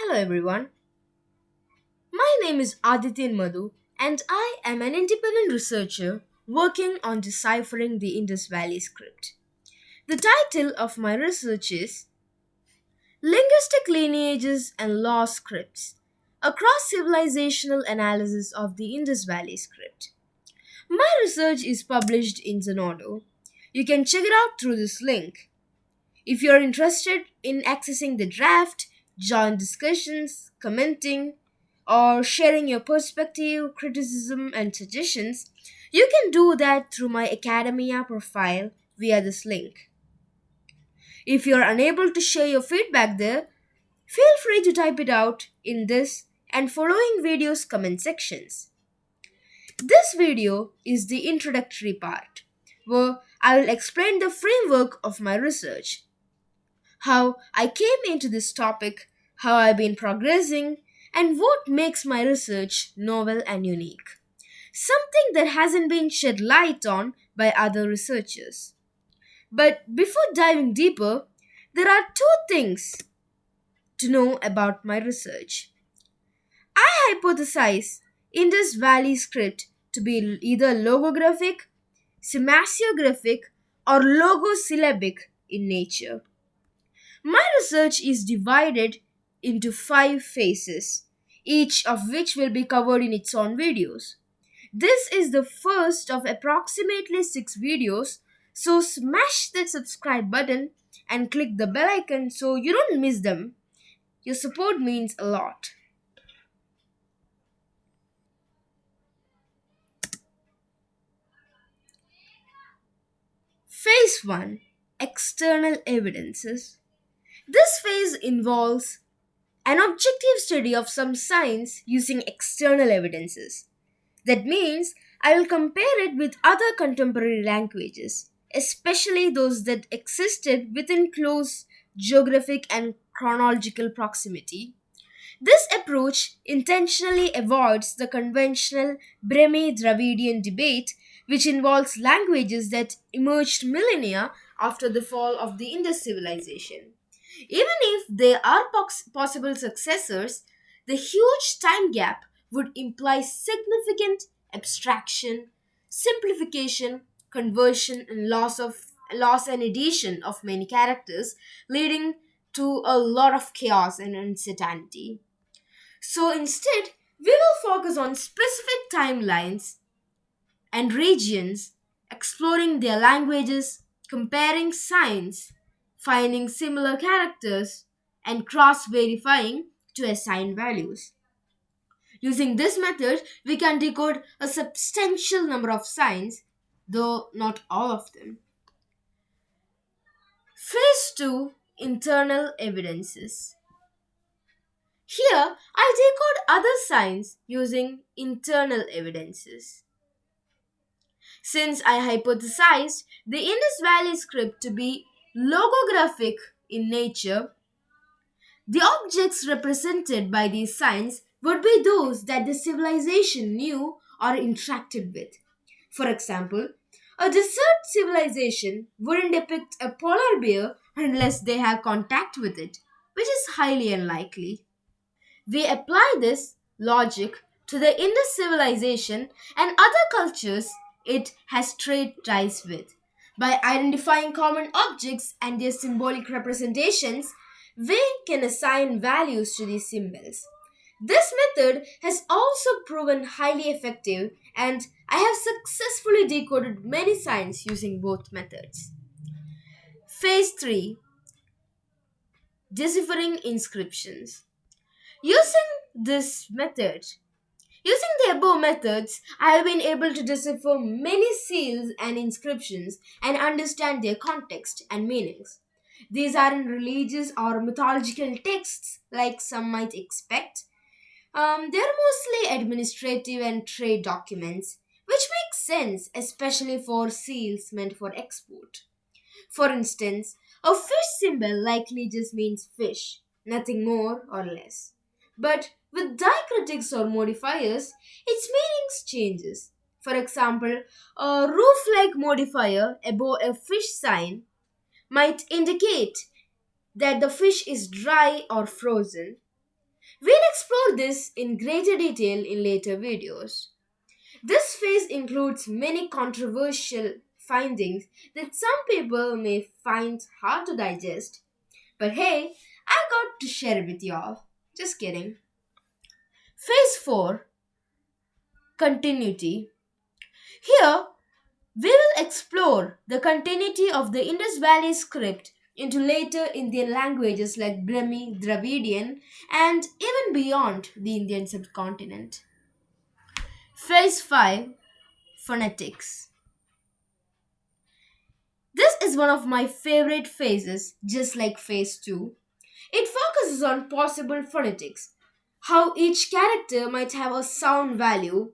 Hello everyone, my name is Adityan Madhu and I am an independent researcher working on deciphering the Indus Valley script. The title of my research is Linguistic Lineages and Law Scripts, a cross-civilizational analysis of the Indus Valley script. My research is published in Zenodo. You can check it out through this link. If you're interested in accessing the draft, join discussions, commenting, or sharing your perspective, criticism, and suggestions, you can do that through my academia profile via this link. If you're unable to share your feedback there, feel free to type it out in this and following videos comment sections. This video is the introductory part, where I will explain the framework of my research, how I came into this topic, how I've been progressing, and what makes my research novel and unique. Something that hasn't been shed light on by other researchers. But before diving deeper, there are two things to know about my research. I hypothesize Indus Valley script to be either logographic, semasiographic, or logosyllabic in nature. My research is divided into 5 phases, each of which will be covered in its own videos. This is the first of approximately 6 videos, so smash that subscribe button and click the bell icon so you don't miss them. Your support means a lot. Phase 1, External Evidences. This phase involves an objective study of some science using external evidences. That means I will compare it with other contemporary languages, especially those that existed within close geographic and chronological proximity. This approach intentionally avoids the conventional Brahmi Dravidian debate, which involves languages that emerged millennia after the fall of the Indus civilization. Even if they are possible successors, the huge time gap would imply significant abstraction, simplification, conversion, and loss and addition of many characters, leading to a lot of chaos and uncertainty. So instead, we will focus on specific timelines and regions, exploring their languages, comparing signs, finding similar characters, and cross verifying to assign values. Using this method, we can decode a substantial number of signs, though not all of them. Phase 2, Internal Evidences. Here, I decode other signs using internal evidences. Since I hypothesized the Indus Valley script to be logographic in nature, the objects represented by these signs would be those that the civilization knew or interacted with. For example, a desert civilization wouldn't depict a polar bear unless they have contact with it, which is highly unlikely. We apply this logic to the Indus civilization and other cultures it has trade ties with. By identifying common objects and their symbolic representations, we can assign values to these symbols. This method has also proven highly effective, and I have successfully decoded many signs using both methods. Phase 3, Deciphering Inscriptions. Using this method, Using the above methods, I have been able to decipher many seals and inscriptions and understand their context and meanings. These aren't religious or mythological texts like some might expect. They're mostly administrative and trade documents, which makes sense, especially for seals meant for export. For instance, a fish symbol likely just means fish, nothing more or less. But with diacritics or modifiers, its meanings changes. For example, a roof-like modifier above a fish sign might indicate that the fish is dry or frozen, We'll explore this in greater detail in later videos. This phase includes many controversial findings that some people may find hard to digest. But hey, I got to share it with y'all. Just kidding. Phase 4, Continuity. Here, we will explore the continuity of the Indus Valley script into later Indian languages like Brahmi, Dravidian, and even beyond the Indian subcontinent. Phase 5, Phonetics. This is one of my favorite phases, just like phase 2. It focuses on possible phonetics, how each character might have a sound value.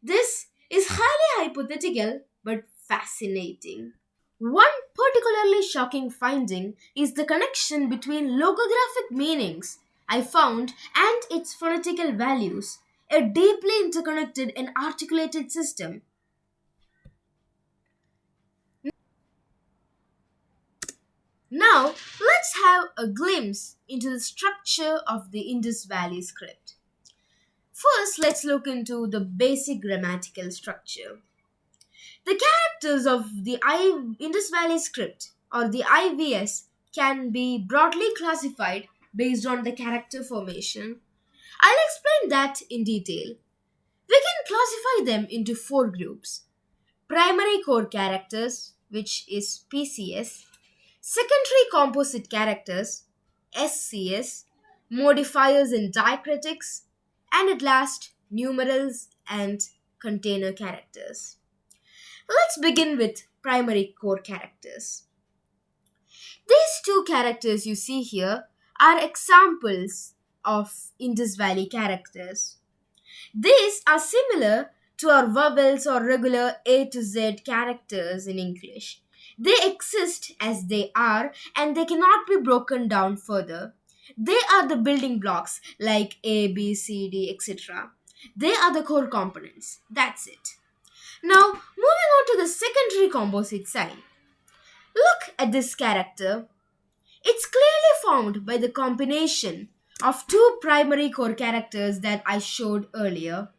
This is highly hypothetical but fascinating. One particularly shocking finding is the connection between logographic meanings I found and its phonetical values, a deeply interconnected and articulated system. Now, let's have a glimpse into the structure of the Indus Valley script. First, let's look into the basic grammatical structure. The characters of the Indus Valley script or the IVS can be broadly classified based on the character formation. I'll explain that in detail. We can classify them into four groups: primary core characters, which is PCS, secondary composite characters, SCS, modifiers and diacritics, and at last, numerals and container characters. Let's begin with primary core characters. These two characters you see here are examples of Indus Valley characters. These are similar to our vowels or regular A to Z characters in English. They exist as they are and they cannot be broken down further. They are the building blocks like A, B, C, D, etc. They are the core components. That's it. Now, moving on to the secondary composite side. Look at this character. It's clearly formed by the combination of two primary core characters that I showed earlier.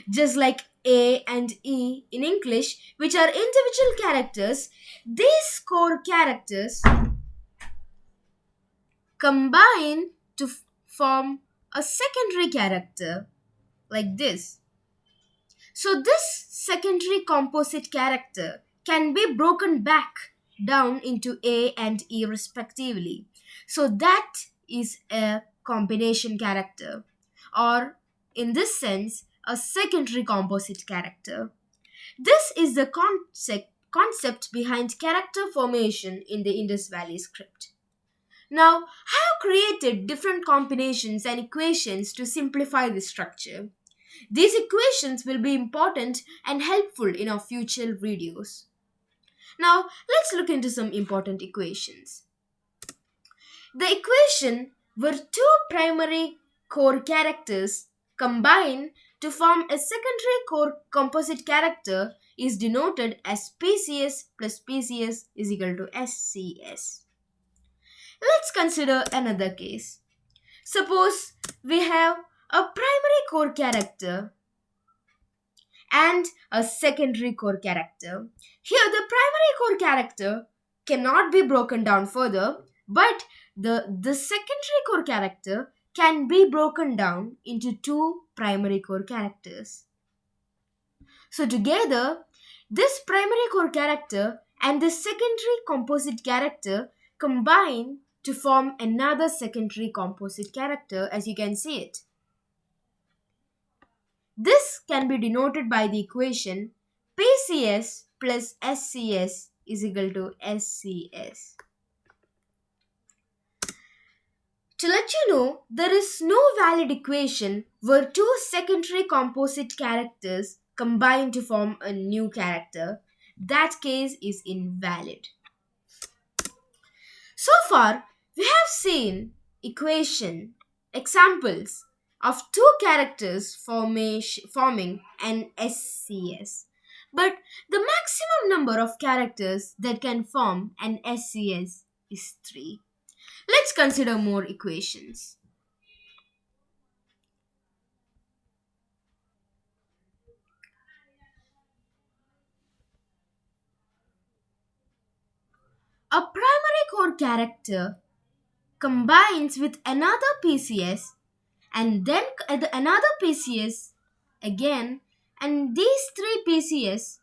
Just like A and E in English, which are individual characters, these core characters combine to form a secondary character like this. So, this secondary composite character can be broken back down into A and E respectively. So, that is a combination character, or in this sense, a secondary composite character. This is the concept behind character formation in the Indus Valley script. Now, I have created different combinations and equations to simplify the structure. These equations will be important and helpful in our future videos. Now, let's look into some important equations. The equation where two primary core characters combine to form a secondary core composite character is denoted as PCS plus PCS is equal to SCS. Let's consider another case. Suppose we have a primary core character and a secondary core character. Here, the primary core character cannot be broken down further, but the secondary core character can be broken down into two primary core characters. So, together, this primary core character and the secondary composite character combine to form another secondary composite character, as you can see it. This can be denoted by the equation PCS plus SCS is equal to SCS. To let you know, there is no valid equation where two secondary composite characters combine to form a new character. That case is invalid. So far, we have seen examples of two characters forming an SCS. But the maximum number of characters that can form an SCS is 3. Let's consider more equations. A primary core character combines with another PCS and then another PCS again, and these three PCS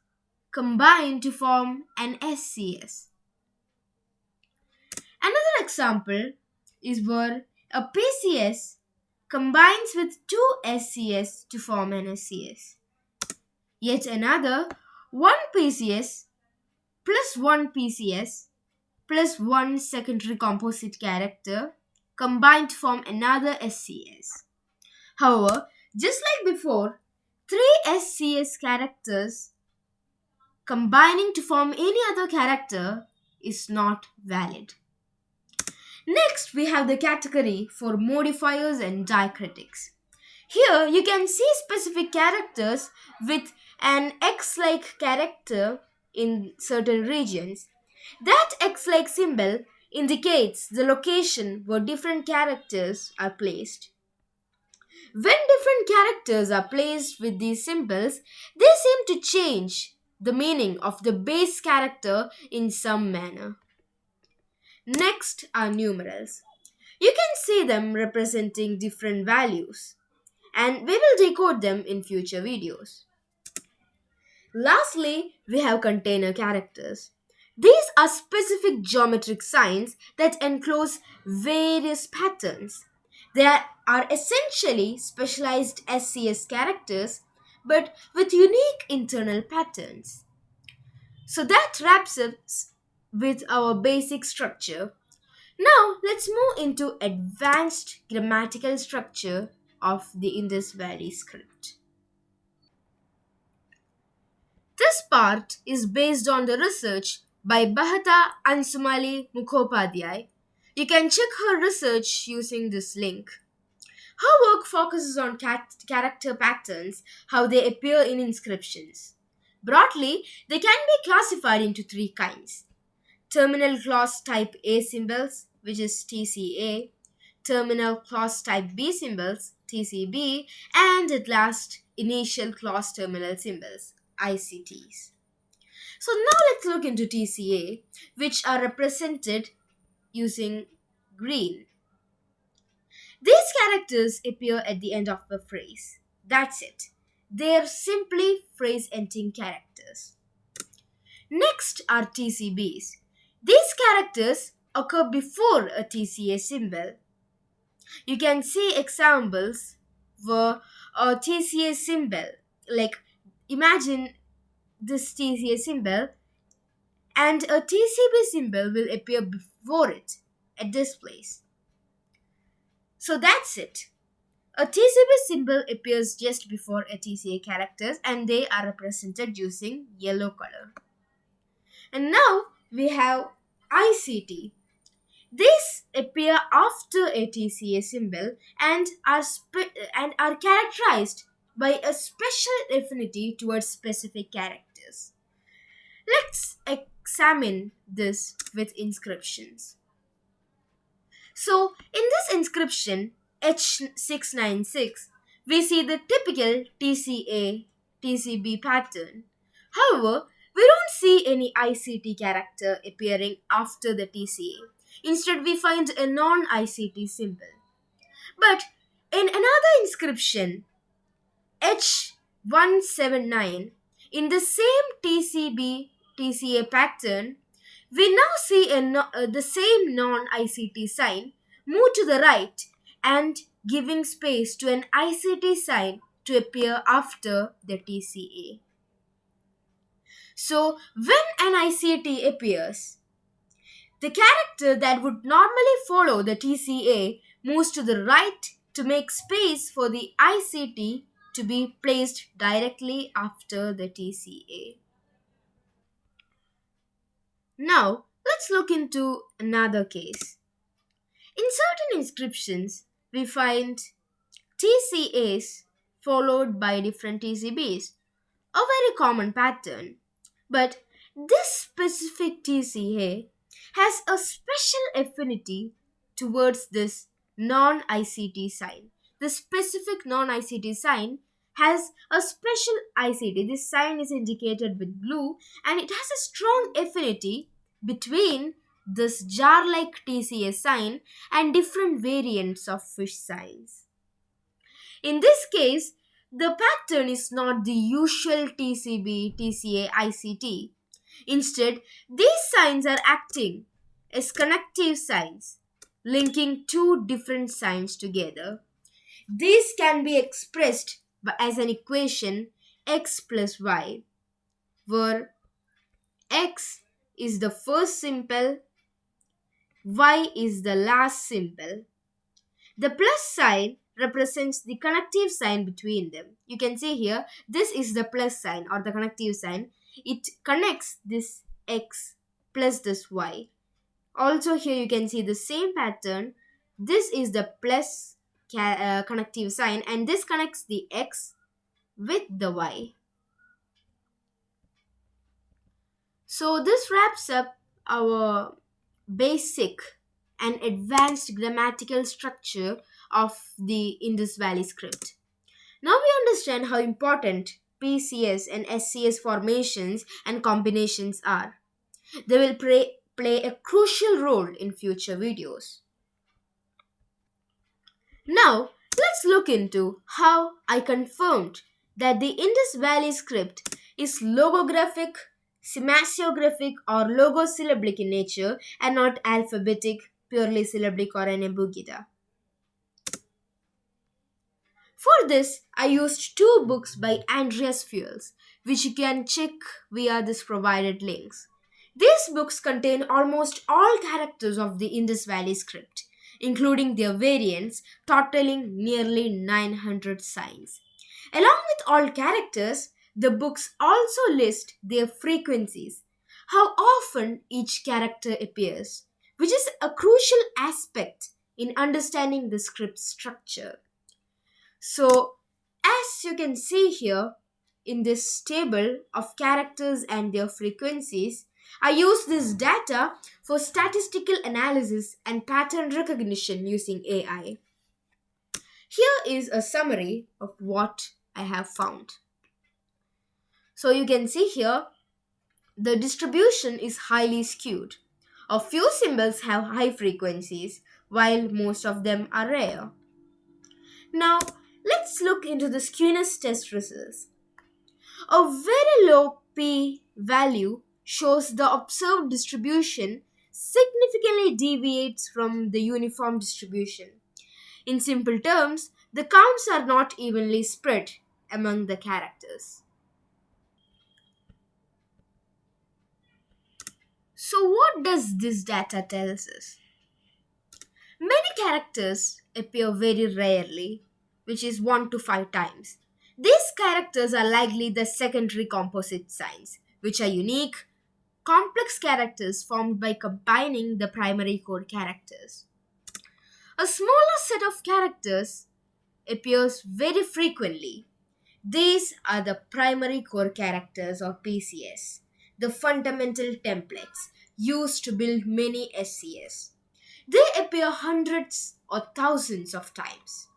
combine to form an SCS. Another example is where a PCS combines with two SCS to form an SCS. Yet another, one PCS plus one PCS plus one secondary composite character combined to form another SCS. However, just like before, three SCS characters combining to form any other character is not valid. Next, we have the category for modifiers and diacritics. Here, you can see specific characters with an X-like character in certain regions. That X-like symbol indicates the location where different characters are placed. When different characters are placed with these symbols, they seem to change the meaning of the base character in some manner. Next are numerals. You can see them representing different values, and we will decode them in future videos. Lastly, we have container characters. These are specific geometric signs that enclose various patterns. They are essentially specialized SCS characters but with unique internal patterns. So that wraps up with our basic structure. Now let's move into advanced grammatical structure of the Indus Valley script. This part is based on the research by Bahata Ansumali Mukhopadhyay. You can check her research using this link. Her work focuses on character patterns, how they appear in inscriptions. Broadly, they can be classified into three kinds: terminal clause type A symbols, which is TCA, terminal clause type B symbols, TCB, and at last, initial clause terminal symbols, ICTs. So now let's look into TCA, which are represented using green. These characters appear at the end of the phrase. That's it. They are simply phrase ending characters. Next are TCBs. These characters occur before a TCA symbol. You can see examples where a TCA symbol, like imagine this TCA symbol, and a TCB symbol will appear before it at this place. So that's it. A TCB symbol appears just before a TCA characters and they are represented using yellow color. And now we have ICT. These appear after a TCA symbol and are characterized by a special affinity towards specific characters. Let's examine this with inscriptions. So, in this inscription H696, we see the typical TCA TCB pattern. However, we don't see any ICT character appearing after the TCA. Instead, we find a non ICT symbol. But in another inscription, H179, in the same TCB TCA pattern, we now see the same non ICT sign move to the right and giving space to an ICT sign to appear after the TCA. So, when an ICT appears, the character that would normally follow the TCA moves to the right to make space for the ICT to be placed directly after the TCA. Now, let's look into another case. In certain inscriptions, we find TCAs followed by different TCBs, a very common pattern. But this specific TCA has a special affinity towards this non ICT sign. The specific non ICT sign has a special ICT. This sign is indicated with blue and it has a strong affinity between this jar-like TCA sign and different variants of fish signs. In this case, the pattern is not the usual TCB, TCA, ICT. Instead, these signs are acting as connective signs, linking two different signs together. These can be expressed as an equation x plus y, where x is the first symbol, y is the last symbol. The plus sign represents the connective sign between them. You can see here, this is the plus sign or the connective sign. It connects this x plus this y. Also here you can see the same pattern. This is the plus connective sign and this connects the x with the y. So this wraps up our basic and advanced grammatical structure of the Indus Valley script. Now we understand how important PCS and SCS formations and combinations are. They will play a crucial role in future videos. Now, let's look into how I confirmed that the Indus Valley script is logographic, semasiographic, or logosyllabic in nature and not alphabetic, purely syllabic, or an abugida. For this, I used two books by Andreas Fuels, which you can check via this provided links. These books contain almost all characters of the Indus Valley script, including their variants, totaling nearly 900 signs. Along with all characters, the books also list their frequencies, how often each character appears, which is a crucial aspect in understanding the script structure. So, as you can see here in this table of characters and their frequencies, I use this data for statistical analysis and pattern recognition using AI. Here is a summary of what I have found. So, you can see here the distribution is highly skewed. A few symbols have high frequencies, while most of them are rare. Now, let's look into the skewness test results. A very low p value shows the observed distribution significantly deviates from the uniform distribution. In simple terms, the counts are not evenly spread among the characters. So, what does this data tell us? Many characters appear very rarely, which is 1 to 5 times. These characters are likely the secondary composite signs, which are unique, complex characters formed by combining the primary core characters. A smaller set of characters appears very frequently. These are the primary core characters or PCS, the fundamental templates used to build many SCS. They appear hundreds or thousands of times.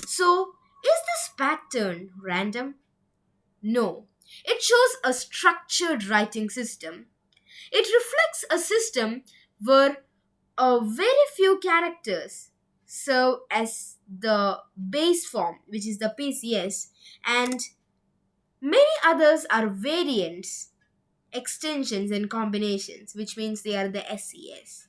So, is this pattern random? No. It shows a structured writing system. It reflects a system where a very few characters serve as the base form, which is the PCS, and many others are variants, extensions, and combinations, which means they are the SCS.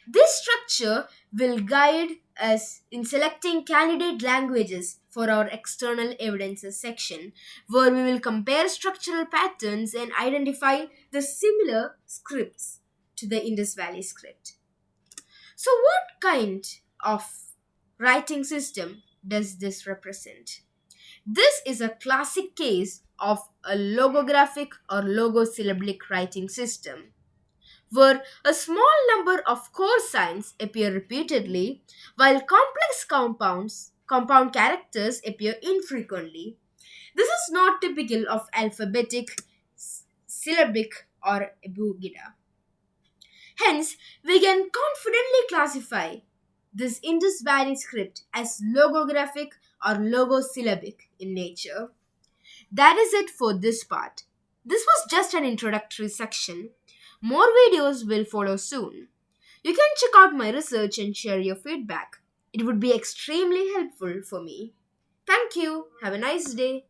This structure will guide us in selecting candidate languages for our external evidences section, where we will compare structural patterns and identify the similar scripts to the Indus Valley script. So, what kind of writing system does this represent? This is a classic case of a logographic or logosyllabic writing system, where a small number of core signs appear repeatedly, while complex compound characters appear infrequently. This is not typical of alphabetic, syllabic, or abugida. Hence, we can confidently classify this Indus Valley script as logographic or logosyllabic in nature. That is it for this part. This was just an introductory section. More videos will follow soon. You can check out my research and share your feedback. It would be extremely helpful for me. Thank you. Have a nice day.